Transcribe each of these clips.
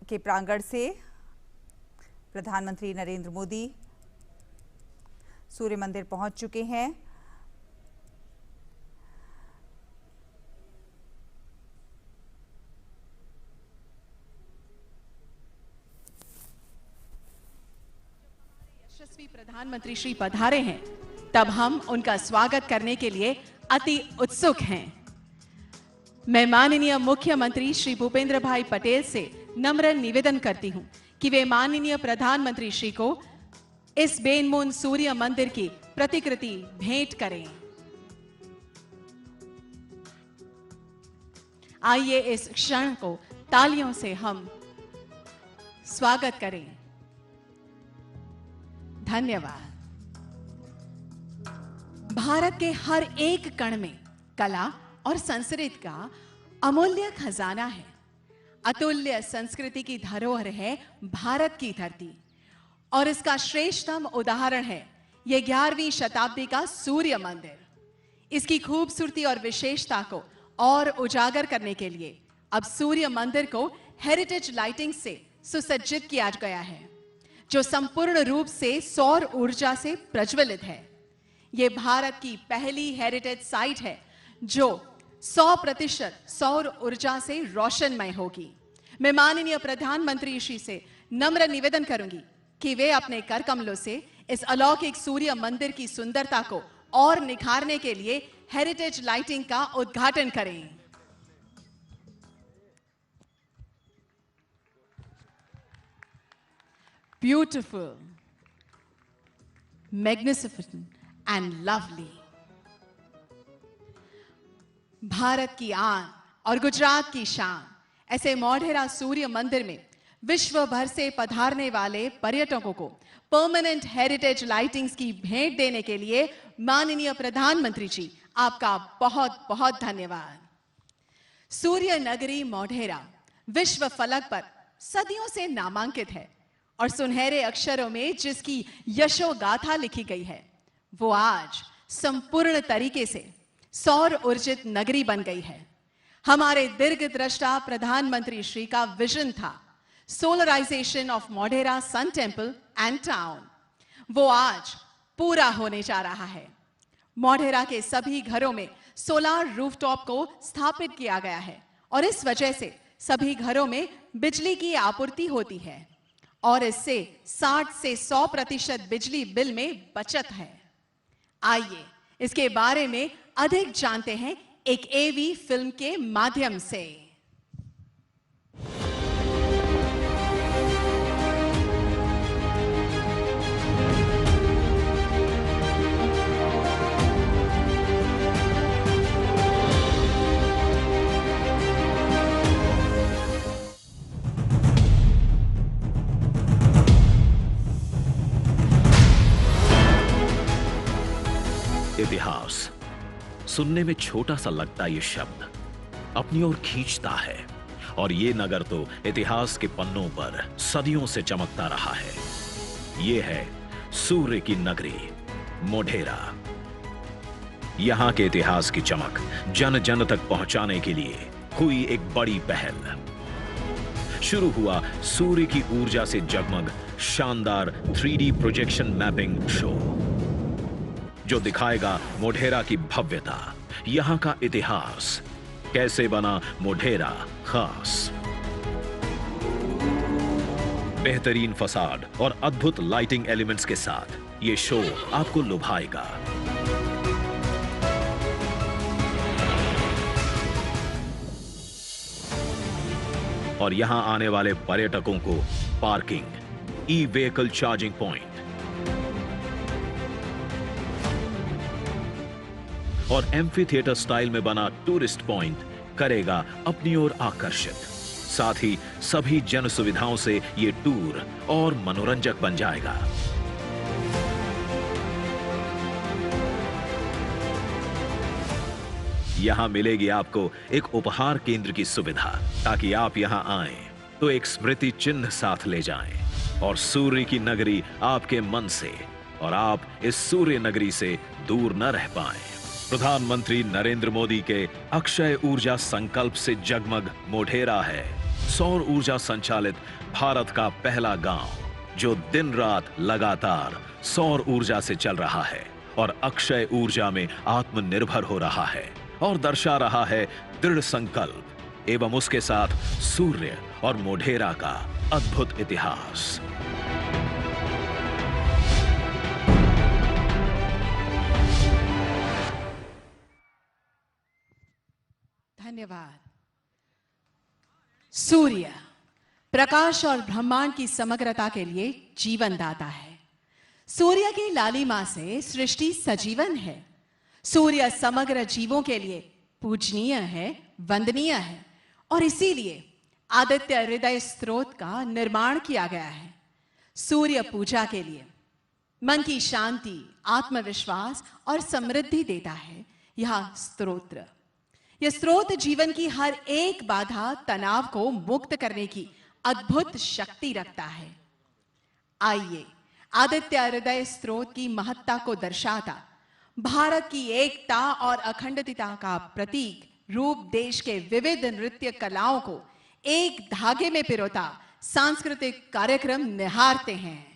के प्रांगण से प्रधानमंत्री नरेंद्र मोदी सूर्य मंदिर पहुंच चुके हैं। यशस्वी प्रधानमंत्री श्री पधारे हैं, तब हम उनका स्वागत करने के लिए अति उत्सुक हैं। मैं माननीय मुख्यमंत्री श्री भूपेंद्र भाई पटेल से नम्र निवेदन करती हूं कि वे माननीय प्रधानमंत्री श्री को इस बेनमून सूर्य मंदिर की प्रतिकृति भेंट करें। आइए इस क्षण को तालियों से हम स्वागत करें। धन्यवाद। भारत के हर एक कण में कला और संस्कृति का अमूल्य खजाना है। अतुल्य संस्कृति की धरोहर है भारत की धरती, और इसका श्रेष्ठतम उदाहरण है यह 11वीं शताब्दी का सूर्य मंदिर। इसकी खूबसूरती और विशेषता को और उजागर करने के लिए अब सूर्य मंदिर को हेरिटेज लाइटिंग से सुसज्जित किया गया है, जो संपूर्ण रूप से सौर ऊर्जा से प्रज्वलित है। यह भारत की पहली हेरिटेज साइट है जो 100% सौर ऊर्जा से रोशनमय होगी। मैं माननीय प्रधानमंत्री श्री से नम्र निवेदन करूंगी कि वे अपने कर कमलों से इस अलौकिक सूर्य मंदिर की सुंदरता को और निखारने के लिए हेरिटेज लाइटिंग का उद्घाटन करें। Beautiful, magnificent and lovely. Bharat की आन और गुजरात की शान, ऐसे मोढेरा सूर्य मंदिर में विश्व भर से पधारने वाले पर्यटकों को परमानेंट हेरिटेज लाइटिंग्स की भेंट देने के लिए माननीय प्रधानमंत्री जी आपका बहुत बहुत धन्यवाद। सूर्य नगरी मोढेरा विश्व फलक पर सदियों से नामांकित है, और सुनहरे अक्षरों में जिसकी यशोगाथा लिखी गई है, वो आज संपूर्ण तरीके से सौर ऊर्जित नगरी बन गई है। हमारे दीर्घदृष्टा प्रधानमंत्री श्री का विजन था solarization of Modhera sun temple and town. वो आज पूरा होने जा रहा है। मोढेरा के सभी घरों में सोलर रूफटॉप को स्थापित किया गया है, और इस वजह से सभी घरों में बिजली की आपूर्ति होती है, और इससे 60 से 100% बिजली बिल में बचत है। आइए इसके बारे में अधिक जानते हैं एक एवी फिल्म के माध्यम से। इतिहास सुनने में छोटा सा लगता ये शब्द अपनी ओर खींचता है, और ये नगर तो इतिहास के पन्नों पर सदियों से चमकता रहा है। ये है सूर्य की नगरी मोढेरा। यहां के इतिहास की चमक जन जन तक पहुंचाने के लिए हुई एक बड़ी पहल। शुरू हुआ सूर्य की ऊर्जा से जगमग शानदार 3D प्रोजेक्शन मैपिंग शो, जो दिखाएगा मोढेरा की भव्यता, यहां का इतिहास, कैसे बना मोढेरा खास। बेहतरीन फसाड और अद्भुत लाइटिंग एलिमेंट्स के साथ यह शो आपको लुभाएगा। और यहां आने वाले पर्यटकों को parking, e vehicle charging point और एम्फी थिएटर स्टाइल में बना टूरिस्ट पॉइंट करेगा अपनी ओर आकर्षित। साथ ही सभी जन सुविधाओं से ये टूर और मनोरंजक बन जाएगा। यहां मिलेगी आपको एक उपहार केंद्र की सुविधा, ताकि आप यहां आएं तो एक स्मृति चिन्ह साथ ले जाएं और सूर्य की नगरी आपके मन से और आप इस सूर्य नगरी से दूर न रह पाएं। प्रधानमंत्री नरेंद्र मोदी के अक्षय ऊर्जा संकल्प से जगमग मोढेरा है सौर ऊर्जा संचालित भारत का पहला गांव जो दिन रात लगातार सौर ऊर्जा से चल रहा है और अक्षय ऊर्जा में आत्मनिर्भर हो रहा है और दर्शा रहा है दृढ़ संकल्प एवं उसके साथ सूर्य और मोढेरा का अद्भुत इतिहास। धन्यवाद। सूर्य प्रकाश और ब्रह्मांड की समग्रता के लिए जीवन दाता है। सूर्य की लालिमा से सृष्टि सजीवन है। सूर्य समग्र जीवों के लिए पूजनीय है, वंदनीय है और इसीलिए आदित्य हृदय स्रोत का निर्माण किया गया है। सूर्य पूजा के लिए मन की शांति, आत्मविश्वास और समृद्धि देता है यह स्तोत्र। यह स्रोत जीवन की हर एक बाधा, तनाव को मुक्त करने की अद्भुत शक्ति रखता है। आइए आदित्य हृदय स्रोत की महत्ता को दर्शाता, भारत की एकता और अखंडता का प्रतीक रूप देश के विविध नृत्य कलाओं को एक धागे में पिरोता सांस्कृतिक कार्यक्रम निहारते हैं।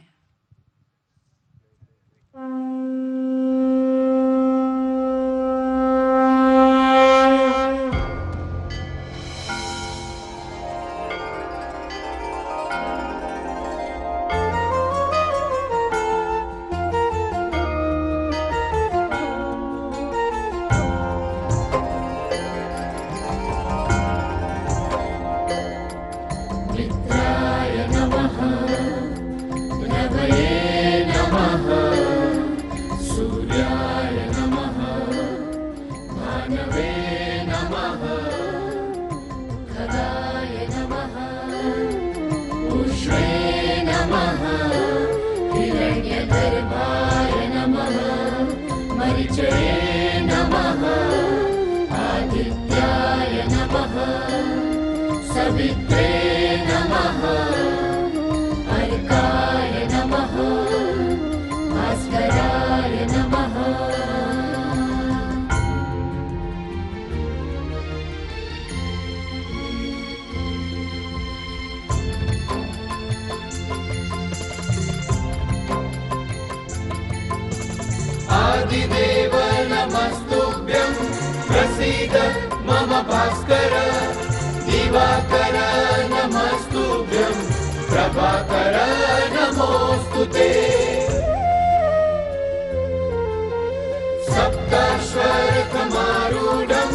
आदिदेव नमस्तुभ्यं प्रसीद मम भास्कर। दिवाकर नमस्तुभ्यं प्रभाकर नमोस्तुते। सप्ताश्वरथमारूढं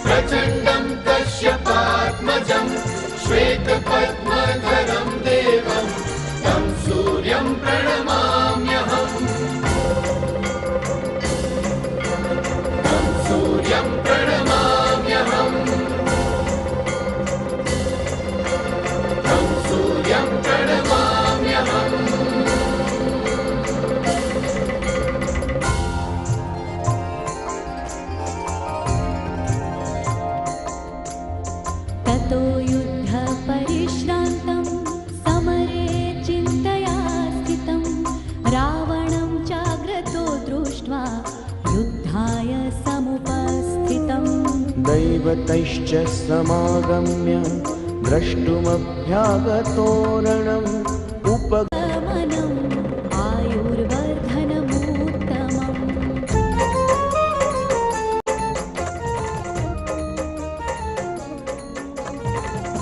प्रचण्डं कश्यपात्मजं श्वेतपद्मधरं देवं तं सूर्यं प्रणमाम्यहम्। सूर्यं प्रणमाम्यहम्। तं सूर्यं प्रणमाम्यहम्। ततो युद्ध परिश्रान्तं समरे चिन्तया स्थितं रावणं चाग्रतो दृष्ट्वा युद्धाय समुपस्थितम्। दैवतैश्च समागम्य द्रष्टुमभ्यागतोरणम् उपगमनम् आयुर्वर्धनमुत्तमम्।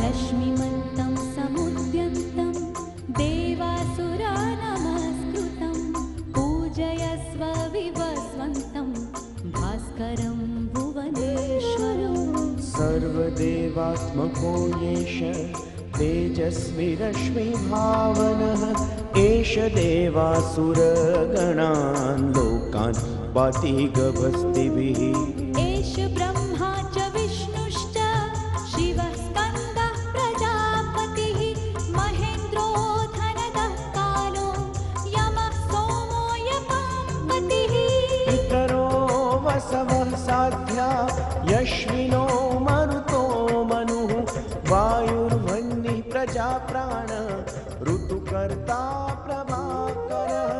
रश्मिमन्तं समुद्यन्तं देवासुरा नमस्कृतं पूजयस्व विवस्वन्तं भास्करं भुवनेश्वरम्। सर्वदेवात्मको येष तेजस्वी रश्मिभावनः एष देवासुरगणान् लोकान् पाति गभस्तिभिः। एष ब्रह्मा च विष्णुश्च शिवः स्कन्दः प्रजापतिः महेन्द्रो धनदः कालो यमः सोमो यमापतिः। पितरो वसवः साध्या यश्विनो मरुतो मनुः वायुर्वह्निः प्रजाप्राण ऋतुकर्ता प्रभाकरः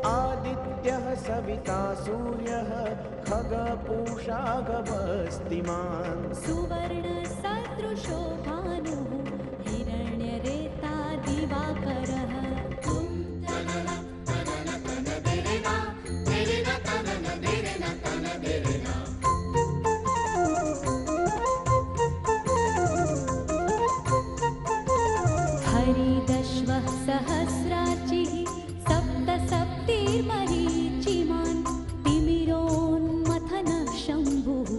आदित्यः सविता सूर्यः खगपूषा गभस्तिमान्। सुवर्णसदृशो भानुः हरिदश्वः सहस्राचिः सप्तसप्तिर्मरीचिमान् तिमिरोन्मथनः शम्भुः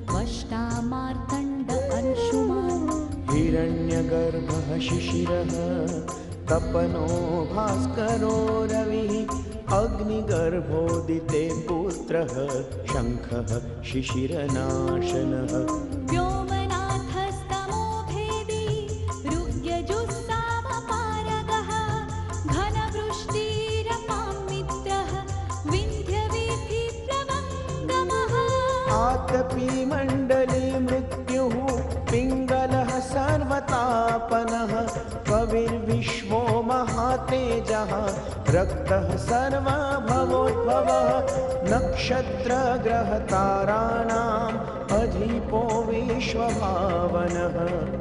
त्वष्टामार्तण्ड अंशुमान् हिरण्यगर्भः शिशिरः तपनो भास्करो रविः अग्निगर्भोदिते पुत्रः शङ्खः शिशिरनाशनः व्योमनाथस्तमो भेदी ऋग्यजुस्सामपारगः घनवृष्टिरपां मित्रः विन्ध्यवीथिप्लवङ्गमः आतपी मण्डले मृत्युः पिङ्गलः सर्वतापनः कविर्विश्वो महातेजः रक्तः सर्वभवोद्भवः नक्षत्रग्रहताराणाम् अधिपो विश्वभावनः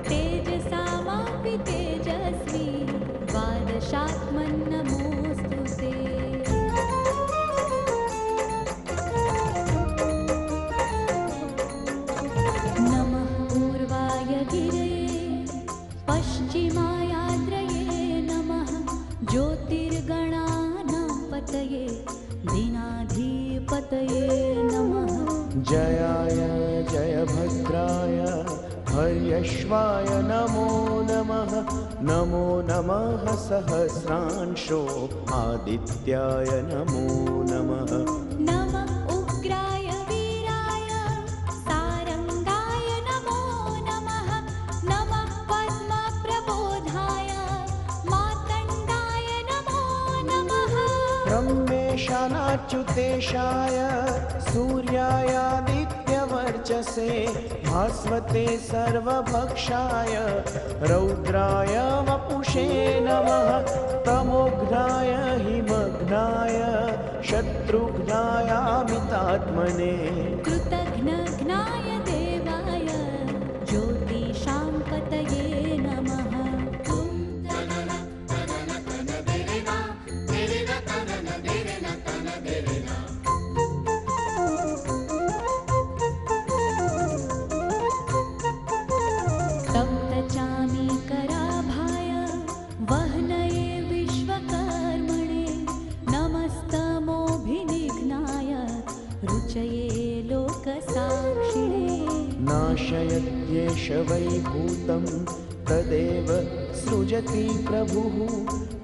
तेजसामापि तेजस्वी द्वादशात्मन्नमोऽस्तु ते नमः पूर्वाय गिरये पश्चिमायाद्रये नमः ज्योतिर्गणानां पतये दीनाधिपतये नमः जयाय जयभद्राय हर्यश्वाय नमो नमः नमो नमः सहस्रांशो आदित्याय नमो नमः नमः उग्राय वीराय सारङ्गाय नमो नमः नमः पद्मप्रबोधाय मातण्डाय नमो नमः ब्रह्मेशानाच्युतेशाय सूर्यायादित्यवर्चसे भास्वते सर्वभक्षाय रौद्राय वपुषे नमः तमोघ्नाय हिमघ्नाय शत्रुघ्नायामितात्मने कृतघ्नघ्नाय देवाय ज्योतिषां पतये नमः सप्तचामीकराभाय वह्नये विश्वकर्मणे नमस्तमोभिनिघ्नाय रुचये लोकसाक्षिणे नाशयत्येष वैभूतं तदेव सृजति प्रभुः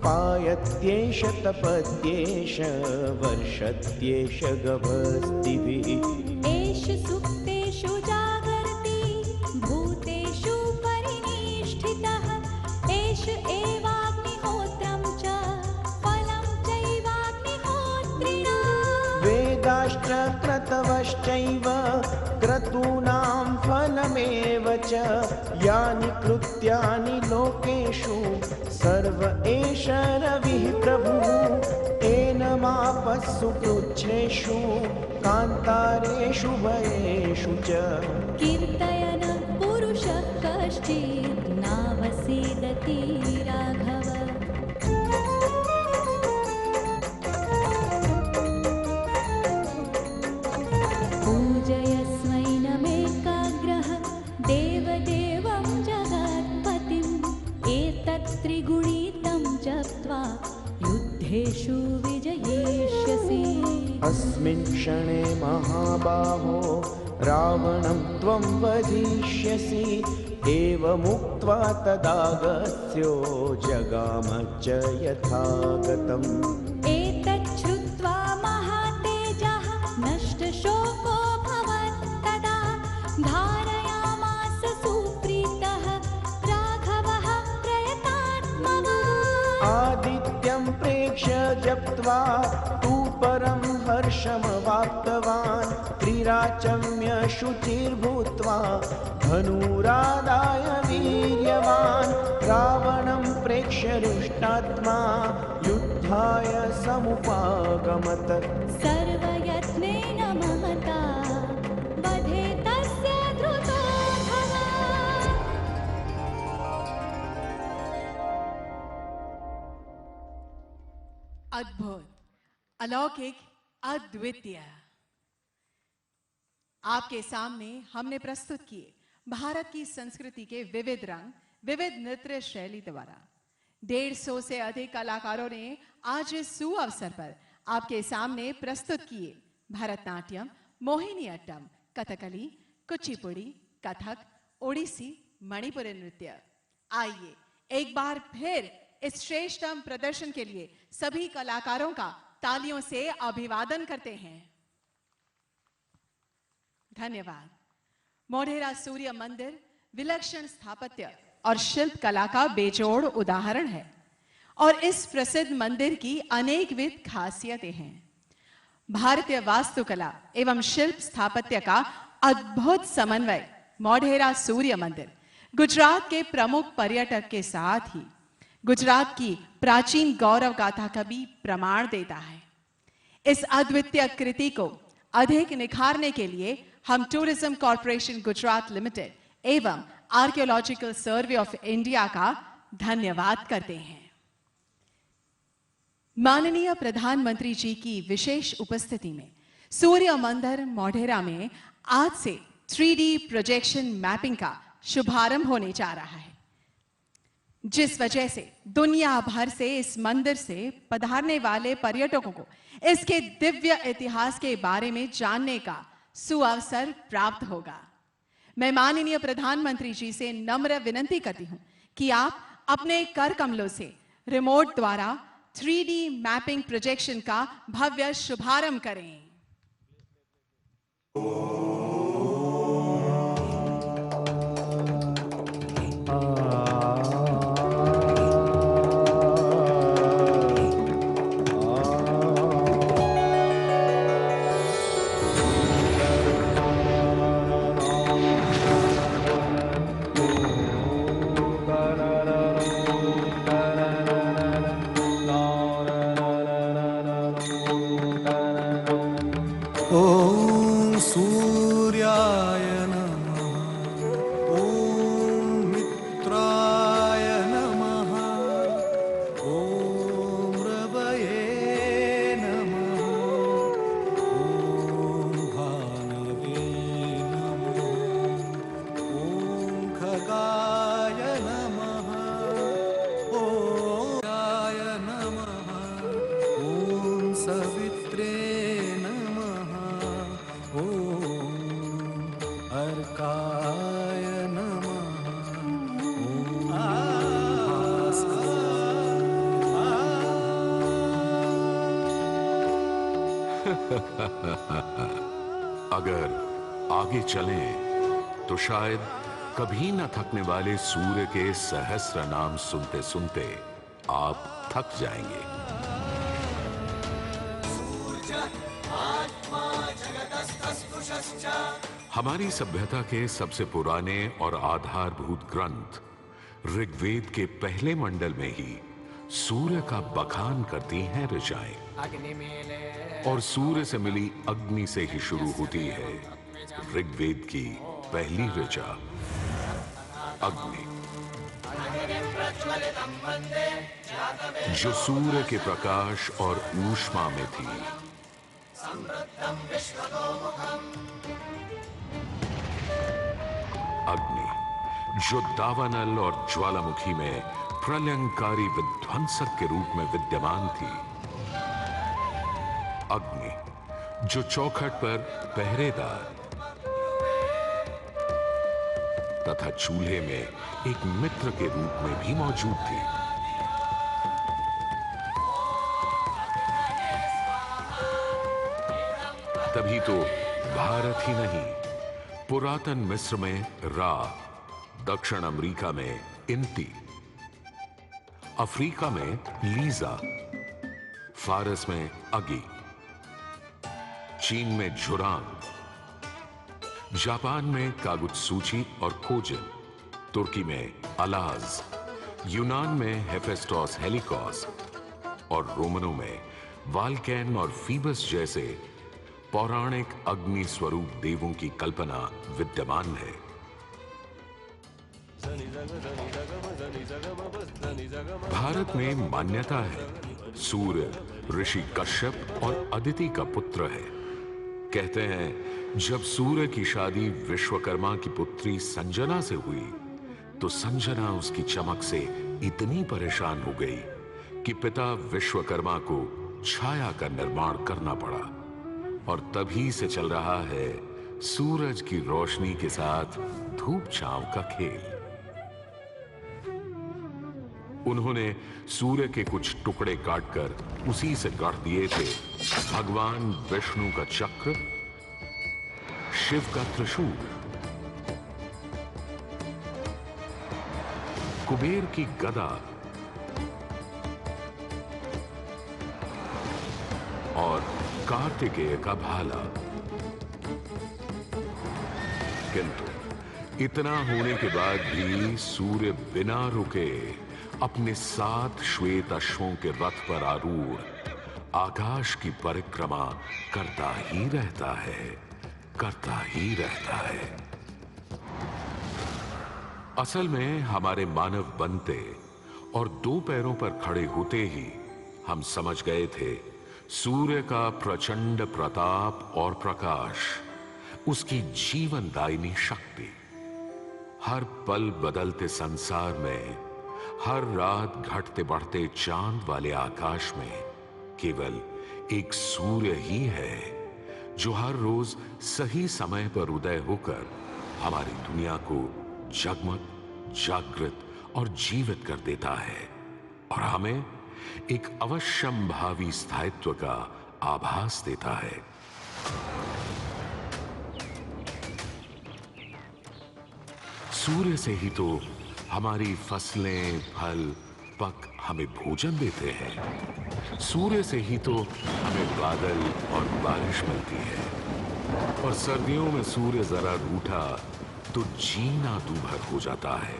पायत्येष तपत्येष वर्षत्येष गभस्तिभिः एष सुप्तेषु जागर्ति भूतेषु परिनिष्ठितः एष एवाग्निहोत्रं च फलं चैवाग्निहोत्रिणा वेदाश्च क्रतवश्चैव क्रतूनां फलमेव च यानि कृत्यानि लोकेषु सर्व एष रविः प्रभुः एनमापस्सु कृच्छ्रेषु कान्तारेषु भयेषु च कीर्तयन् पुरुषः कश्चित् नावसीदति राघव पूजयस्वैनमेकाग्रः देवदेवं जगत्पतिम् एतत् त्रिगुणितं जप्त्वा युद्धेषु विजयिष्यसि अस्मिन् क्षणे महाबाहो रावणं त्वं वधिष्यसि एवमुक्त्वा तदागत्यो जगाम च यथागतम् एतत् श्रुत्वा महातेजः नष्टशोको भवत्तदा धारयामास सुप्रीतः राघवः प्रयतात्मवान् आदित्यं प्रेक्ष्य जप्त्वा तु परं हर्षमवाप्तवान् त्रिराचम्य शुचिर्भूत्वा धनुरादाय वीर्यवान् रावणं प्रेक्ष्य रुष्टात्मा युद्धाय समुपागमत सर्वयत्नेन महता वधे तस्य धृतो भवान् अद्भुत, अलौकिक, अद्वितीय। आपके सामने हमने प्रस्तुत किए भारत की संस्कृति के विविध रंग, विविध नृत्य शैली द्वारा। 150 से अधिक कलाकारों ने आज इस सुअवसर पर आपके सामने प्रस्तुत किए भरतनाट्यम, मोहिनीअट्टम, कथकली, कुचिपुड़ी, कथक, ओडिसी, मणिपुरी नृत्य। आइए एक बार फिर इस श्रेष्ठतम प्रदर्शन के लिए सभी कलाकारों का तालियों से अभिवादन करते हैं। धन्यवाद। मोढेरा सूर्य मंदिर विलक्षण स्थापत्य और शिल्प कला का बेजोड़ उदाहरण है और इस प्रसिद्ध मंदिर की अनेकविध खासियतें हैं। भारतीय वास्तुकला एवं शिल्प स्थापत्य का अद्भुत समन्वय मोढेरा सूर्य मंदिर गुजरात के प्रमुख पर्यटक के साथ ही गुजरात की प्राचीन गौरव गाथा का भी प्रमाण देता है। इस अद्वितीय कृति को अधिक निखारने के लिए हम टूरिज्म कॉर्पोरेशन गुजरात लिमिटेड एवं आर्कियोलॉजिकल सर्वे ऑफ इंडिया का धन्यवाद करते हैं। माननीय प्रधानमंत्री जी की विशेष उपस्थिति में सूर्य मंदिर मोढेरा में आज से 3D प्रोजेक्शन मैपिंग का शुभारंभ होने जा रहा है, जिस वजह से दुनिया भर से इस मंदिर से पधारने वाले पर्यटकों को इसके दिव्य इतिहास के बारे में जानने का सुअवसर प्राप्त होगा। मैं माननीय प्रधानमंत्री जी से नम्र विनती करती हूं कि आप अपने कर कमलों से रिमोट द्वारा 3D मैपिंग प्रोजेक्शन का भव्य शुभारंभ करें। ॐ सूर्याय नमः, ॐ मित्राय नमः, ॐ रवये नमः, ॐ भानवे नमः, ॐ खगाय नमः, ॐ गाय नमः, ॐ सवित्रे अर्काय नमः, अगर आगे चलें तो शायद कभी न थकने वाले सूर्य के सहस्र नाम सुनते सुनते आप थक जाएंगे। हमारी सभ्यता के सबसे पुराने और आधारभूत ग्रंथ ऋग्वेद के पहले मंडल में ही सूर्य का बखान करती हैं ऋचाएं, और सूर्य से मिली अग्नि से ही शुरू होती है ऋग्वेद की पहली ऋचा अग्नि, जो सूर्य के प्रकाश और ऊष्मा में थी। अग्नि, जो दावानल और ज्वालामुखी में प्रलयंकारी विध्वंसक के रूप में विद्यमान थी। अग्नि, जो चौखट पर पहरेदार तथा चूल्हे में एक मित्र के रूप में भी मौजूद थी। तभी तो भारत ही नहीं, पुरातन मिस्र में रा, दक्षिण अमेरिका में इंती, अफ्रीका में लीजा, फारस में अगी, चीन में झुरांग, जापान में कागुत्सूची और खोजिन, तुर्की में अलाज, यूनान में हेफेस्टोस हेलिकोस और रोमनों में वाल्कैन और फीबस जैसे पौराणिक अग्नि स्वरूप देवों की कल्पना विद्यमान है। भारत में मान्यता है सूर्य ऋषि कश्यप और अदिति का पुत्र है। कहते हैं जब सूर्य की शादी विश्वकर्मा की पुत्री संजना से हुई तो संजना उसकी चमक से इतनी परेशान हो गई कि पिता विश्वकर्मा को छाया का निर्माण करना पड़ा। और तभी से चल रहा है सूरज की रोशनी के साथ धूप छांव का खेल। उन्होंने सूर्य के कुछ टुकड़े काटकर उसी से गढ़ दिए थे भगवान विष्णु का चक्र, शिव का त्रिशूल, कुबेर की गदा और कार्तिकेय का भाला। किंतु इतना होने के बाद भी सूर्य बिना रुके अपने 7 श्वेत अश्वों के रथ पर आरूढ़ आकाश की परिक्रमा करता ही रहता है, करता ही रहता है। असल में हमारे मानव बनते और 2 पैरों पर खड़े होते ही हम समझ गए थे सूर्य का प्रचंड प्रताप और प्रकाश, उसकी जीवनदायिनी शक्ति हर पल बदलते संसार में, हर रात घटते बढ़ते चांद वाले आकाश में केवल एक सूर्य ही है जो हर रोज सही समय पर उदय होकर हमारी दुनिया को जगमग, जागृत और जीवित कर देता है और हमें एक अवश्यंभावी स्थायित्व का आभास देता है। सूर्य से ही तो हमारी फसलें, फल, पक हमें भोजन देते हैं। सूर्य से ही तो हमें बादल और बारिश मिलती है। और सर्दियों में सूर्य जरा रूठा तो जीना दूभर हो जाता है।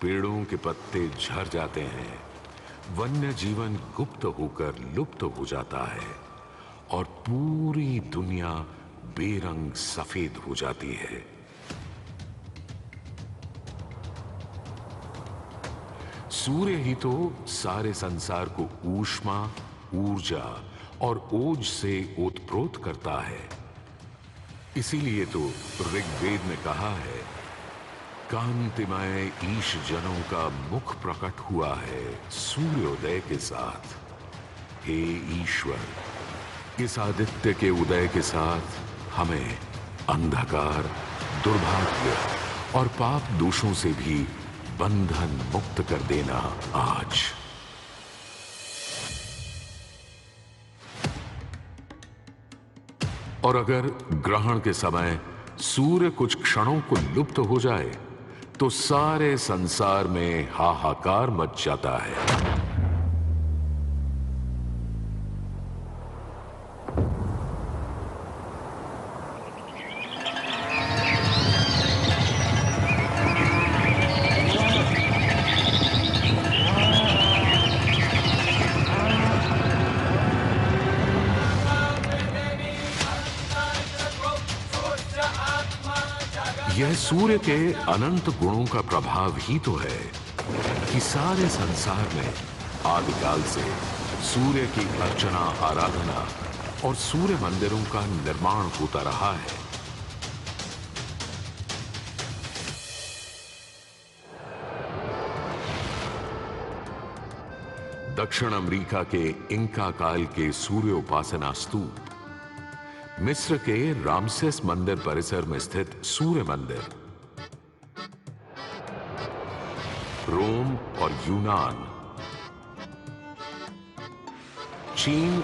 पेड़ों के पत्ते झड़ जाते हैं, वन्य जीवन गुप्त होकर लुप्त हो जाता है और पूरी दुनिया बेरंग सफेद हो जाती है। सूर्य ही तो सारे संसार को ऊष्मा, ऊर्जा और ओज से ओतप्रोत करता है। इसीलिए तो ऋग्वेद में कहा है, कांतिमय ईश जनों का मुख प्रकट हुआ है सूर्योदय के साथ। हे ईश्वर, इस आदित्य के उदय के साथ हमें अंधकार, दुर्भाग्य और पाप दोषों से भी बंधन मुक्त कर देना आज। और अगर ग्रहण के समय सूर्य कुछ क्षणों को लुप्त हो जाए तो सारे संसार में हाहाकार मच जाता है। यह सूर्य के अनंत गुणों का प्रभाव ही तो है कि सारे संसार में आदिकाल से सूर्य की अर्चना, आराधना और सूर्य मंदिरों का निर्माण होता रहा है। दक्षिण अमेरिका के इंका काल के सूर्य उपासना स्तूप, मिस्र के रामसेस मंदिर परिसर में स्थित सूर्य मंदिर, रोम और यूनान, चीन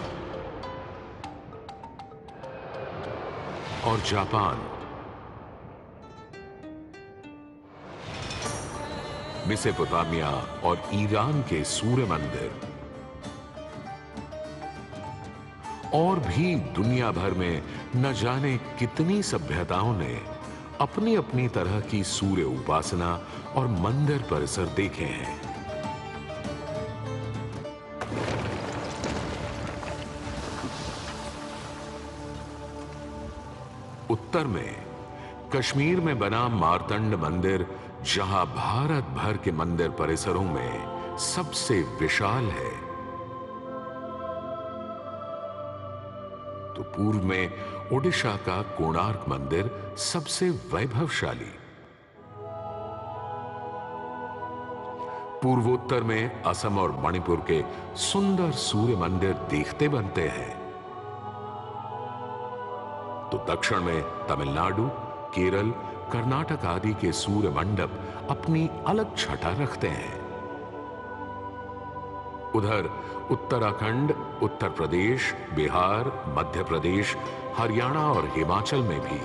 और जापान, मेसोपोटामिया और ईरान के सूर्य मंदिर और भी दुनिया भर में न जाने कितनी सभ्यताओं ने अपनी अपनी तरह की सूर्य उपासना और मंदिर परिसर देखे हैं। उत्तर में कश्मीर में बना मार्तंड मंदिर, जहां भारत भर के मंदिर परिसरों में सबसे विशाल है, तो पूर्व में ओडिशा का कोणार्क मंदिर सबसे वैभवशाली। पूर्वोत्तर में असम और मणिपुर के सुंदर सूर्य मंदिर देखते बनते हैं, तो दक्षिण में तमिलनाडु, केरल, कर्नाटक आदि के सूर्य मंडप अपनी अलग छटा रखते हैं। उधर उत्तराखंड, उत्तर प्रदेश, बिहार, मध्य प्रदेश, हरियाणा और हिमाचल में भी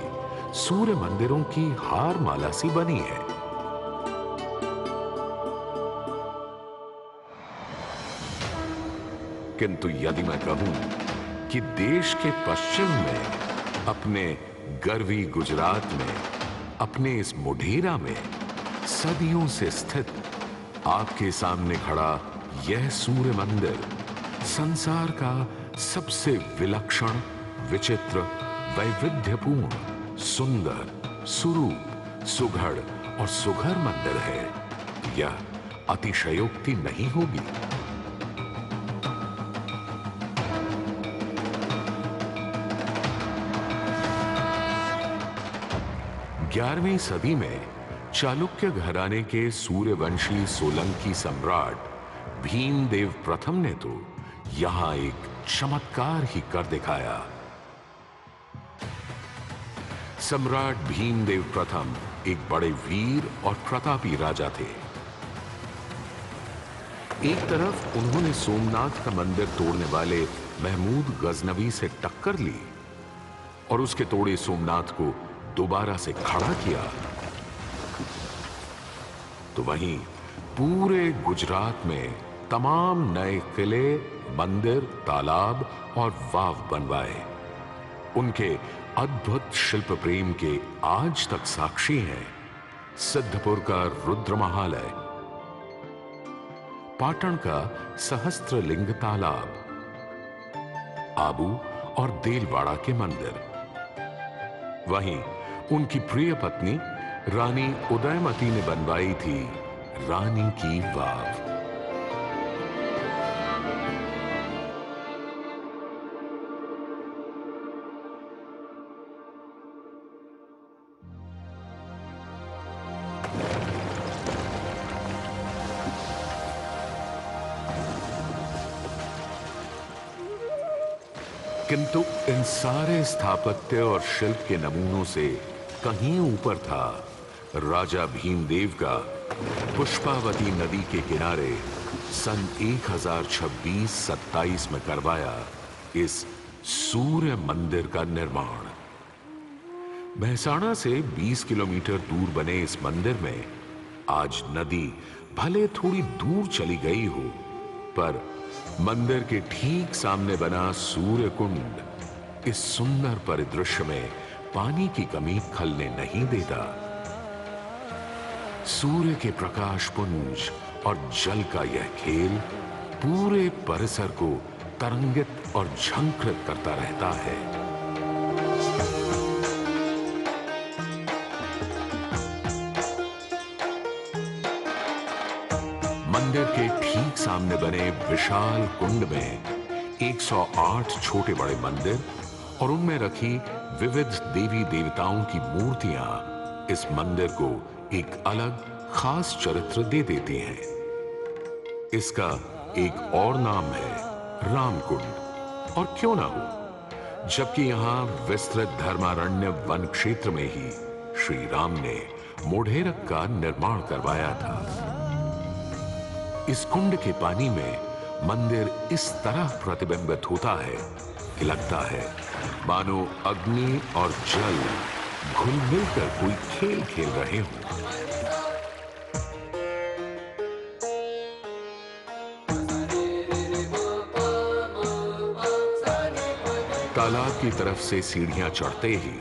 सूर्य मंदिरों की हार माला सी बनी है। किंतु यदि मैं कहूं कि देश के पश्चिम में अपने गर्वी गुजरात में, अपने इस मोढेरा में सदियों से स्थित आपके सामने खड़ा यह सूर्य मंदिर संसार का सबसे विलक्षण, विचित्र, वैविध्यपूर्ण, सुंदर, सुरूप, सुघड़ और सुघर मंदिर है, यह अतिशयोक्ति नहीं होगी। 11वीं सदी में चालुक्य घराने के सूर्यवंशी सोलंकी सम्राट भीमदेव प्रथम ने तो यहां एक चमत्कार ही कर दिखाया। सम्राट भीमदेव प्रथम एक बड़े वीर और प्रतापी राजा थे। एक तरफ उन्होंने सोमनाथ का मंदिर तोड़ने वाले महमूद गजनवी से टक्कर ली और उसके तोड़े सोमनाथ को दोबारा से खड़ा किया, तो वहीं पूरे गुजरात में तमाम नए किले, मंदिर, तालाब और वाव बनवाए। उनके अद्भुत शिल्प प्रेम के आज तक साक्षी हैं सिद्धपुर का रुद्र महालय, पाटन का सहस्त्रलिंग तालाब, आबू और देलवाड़ा के मंदिर। वहीं उनकी प्रिय पत्नी रानी उदयमती ने बनवाई थी रानी की वाव। किंतु इन सारे स्थापत्य और शिल्प के नमूनों से कहीं ऊपर था राजा भीमदेव का पुष्पावती नदी के किनारे सन 1026-27 में करवाया इस सूर्य मंदिर का निर्माण। महसाणा से 20 किलोमीटर दूर बने इस मंदिर में आज नदी भले थोड़ी दूर चली गई हो, पर मंदिर के ठीक सामने बना सूर्य कुंड इस सुंदर परिदृश्य में पानी की कमी खलने नहीं देता। सूर्य के प्रकाश पुंज और जल का यह खेल पूरे परिसर को तरंगित और झंकृत करता रहता है। मंदिर के ठीक सामने बने विशाल कुंड में 108 छोटे बड़े मंदिर और उनमें रखी विविध देवी देवताओं की मूर्तियां इस मंदिर को एक अलग खास चरित्र दे देती हैं। इसका एक और नाम है रामकुंड, और क्यों ना हो, जबकि यहां विस्तृत धर्मारण्य वन क्षेत्र में ही श्री राम ने मोढेरक का निर्माण करवाया था। इस कुंड के पानी में मंदिर इस तरह प्रतिबिंबित होता है कि लगता है मानो अग्नि और जल घुल मिलकर कोई खेल खेल रहे हों। तालाब की तरफ से सीढ़ियां चढ़ते ही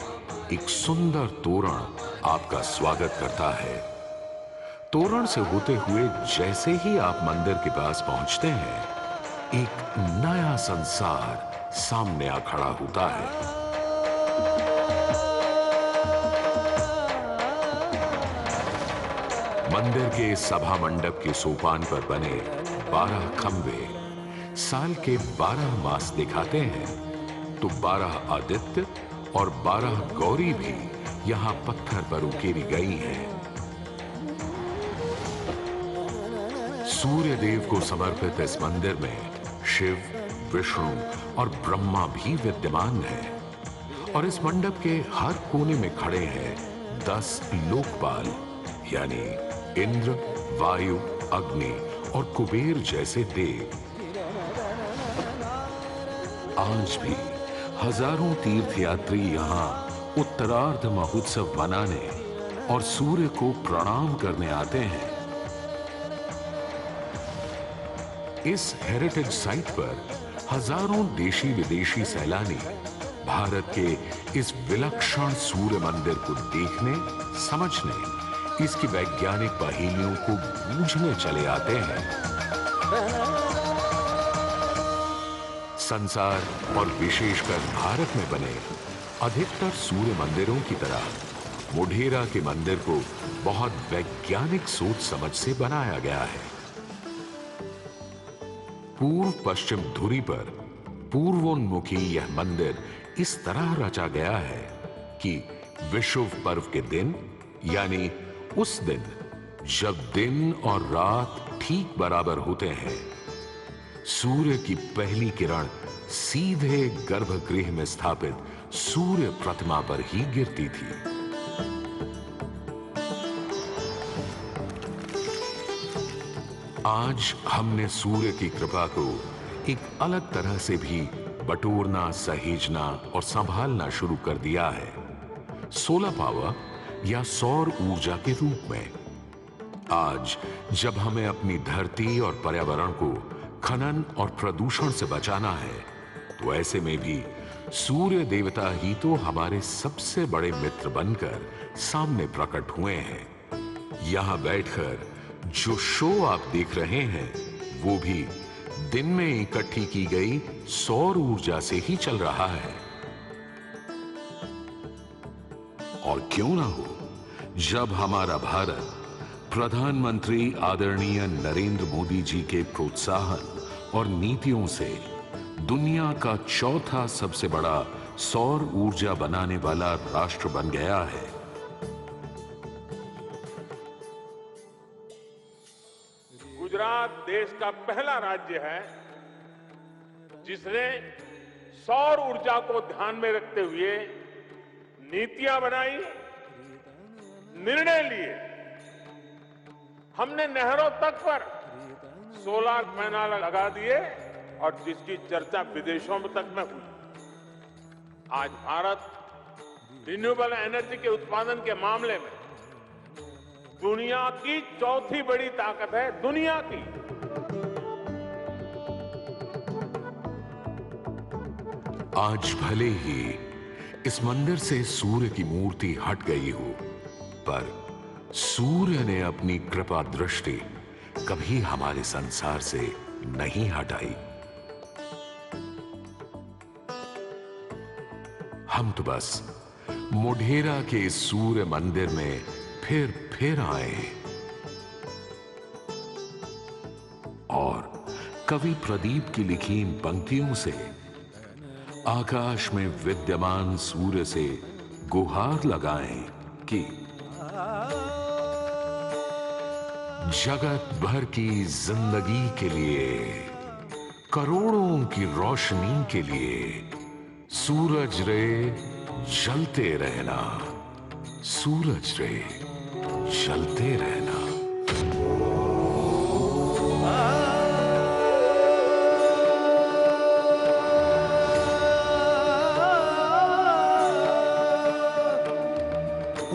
एक सुंदर तोरण आपका स्वागत करता है। तोरण से होते हुए जैसे ही आप मंदिर के पास पहुंचते हैं, एक नया संसार सामने आ खड़ा होता है। मंदिर के सभा मंडप के सोपान पर बने 12 खंबे साल के 12 मास दिखाते हैं, तो 12 आदित्य और 12 गौरी भी यहां पत्थर पर उकेरी गई हैं। सूर्य देव को समर्पित इस मंदिर में शिव, विष्णु और ब्रह्मा भी विद्यमान है। और इस मंडप के हर कोने में खड़े हैं 10 लोकपाल, यानी इंद्र, वायु, अग्नि और कुबेर जैसे देव। आज भी हजारों तीर्थयात्री यहाँ उत्तरार्ध महोत्सव मनाने और सूर्य को प्रणाम करने आते हैं। इस हेरिटेज साइट पर हजारों देशी विदेशी सैलानी भारत के इस विलक्षण सूर्य मंदिर को देखने, समझने, इसकी वैज्ञानिक पहेलियों को बूझने चले आते हैं। संसार और विशेषकर भारत में बने अधिकतर सूर्य मंदिरों की तरह मोढेरा के मंदिर को बहुत वैज्ञानिक सोच समझ से बनाया गया है। पूर्व पश्चिम धुरी पर पूर्वोन्मुखी यह मंदिर इस तरह रचा गया है कि विषुव पर्व के दिन, यानी उस दिन जब दिन और रात ठीक बराबर होते हैं, सूर्य की पहली किरण सीधे गर्भगृह में स्थापित सूर्य प्रतिमा पर ही गिरती थी। आज हमने सूर्य की कृपा को एक अलग तरह से भी बटोरना, सहेजना और संभालना शुरू कर दिया है, सोलर पावर या सौर ऊर्जा के रूप में। आज जब हमें अपनी धरती और पर्यावरण को खनन और प्रदूषण से बचाना है, तो ऐसे में भी सूर्य देवता ही तो हमारे सबसे बड़े मित्र बनकर सामने प्रकट हुए हैं। यहां बैठकर जो शो आप देख रहे हैं, वो भी दिन में इकट्ठी की गई सौर ऊर्जा से ही चल रहा है। और क्यों ना हो, जब हमारा भारत प्रधानमंत्री आदरणीय नरेंद्र मोदी जी के प्रोत्साहन और नीतियों से दुनिया का चौथा सबसे बड़ा सौर ऊर्जा बनाने वाला राष्ट्र बन गया है। गुजरात देश का पहला राज्य है जिसने सौर ऊर्जा को ध्यान में रखते हुए नीतियां बनाई, निर्णय लिए। हमने नहरों तक पर सोलर पैनल लगा दिए और जिसकी चर्चा विदेशों में तक में हुई। आज भारत रिन्यूएबल एनर्जी के उत्पादन के मामले में दुनिया की चौथी बड़ी ताकत है, दुनिया की। आज भले ही इस मंदिर से सूर्य की मूर्ति हट गई हो, पर सूर्य ने अपनी कृपा दृष्टि कभी हमारे संसार से नहीं हटाई। हम तो बस मोढेरा के इस सूर्य मंदिर में फिर आए और कवि प्रदीप की लिखी इन पंक्तियों से आकाश में विद्यमान सूर्य से गुहार लगाएं कि जगत भर की जिंदगी के लिए, करोड़ों की रोशनी के लिए सूरज रे जलते रहना, सूरज रे जलते रहना।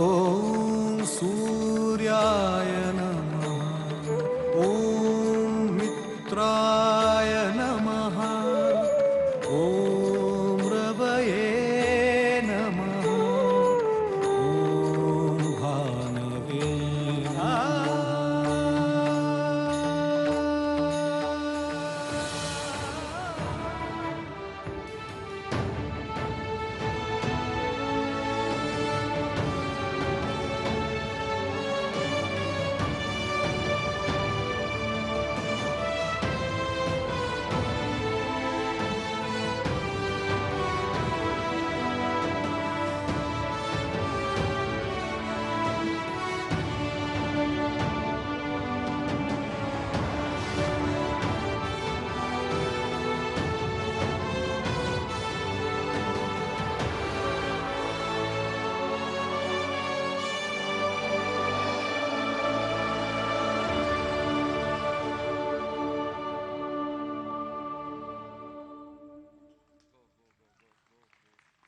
ओम सूर्याय नमः, ओम मित्राय नमः, ओम रवये नमः, ओम भानवे नमः।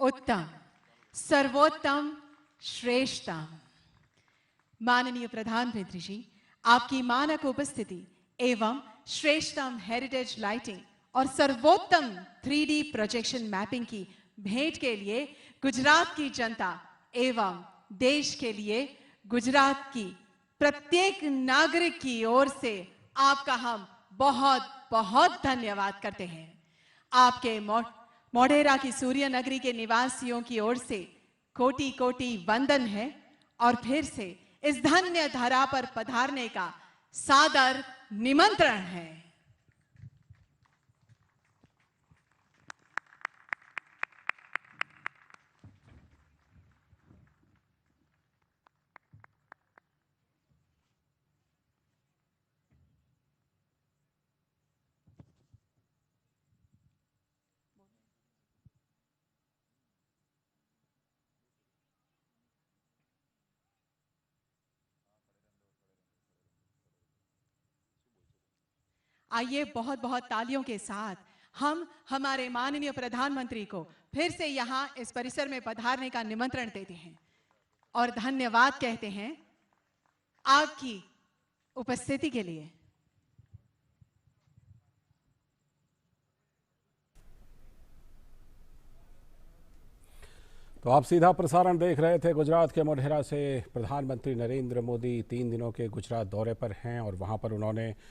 उत्तम, सर्वोत्तम, श्रेष्ठतम। माननीय प्रधानमंत्री जी, आपकी मानक उपस्थिति एवं श्रेष्ठतम हेरिटेज लाइटिंग और सर्वोत्तम 3D प्रोजेक्शन मैपिंग की भेंट के लिए गुजरात की जनता एवं देश के लिए गुजरात की प्रत्येक नागरिक की ओर से आपका हम बहुत बहुत धन्यवाद करते हैं। आपके मोढेरा की सूर्य नगरी के निवासियों की ओर से कोटि कोटि वंदन है और फिर से इस धन्य धरा पर पधारने का सादर निमंत्रण है। आइए बहुत बहुत तालियों के साथ हम हमारे माननीय प्रधानमंत्री को फिर से यहां इस परिसर में पधारने का निमंत्रण देते हैं और धन्यवाद कहते हैं आपकी उपस्थिति के लिए। तो आप सीधा प्रसारण देख रहे थे। गुजरात के मोढेरा से प्रधानमंत्री नरेंद्र मोदी 3 दिनों के गुजरात दौरे पर हैं और वहां पर उन्होंने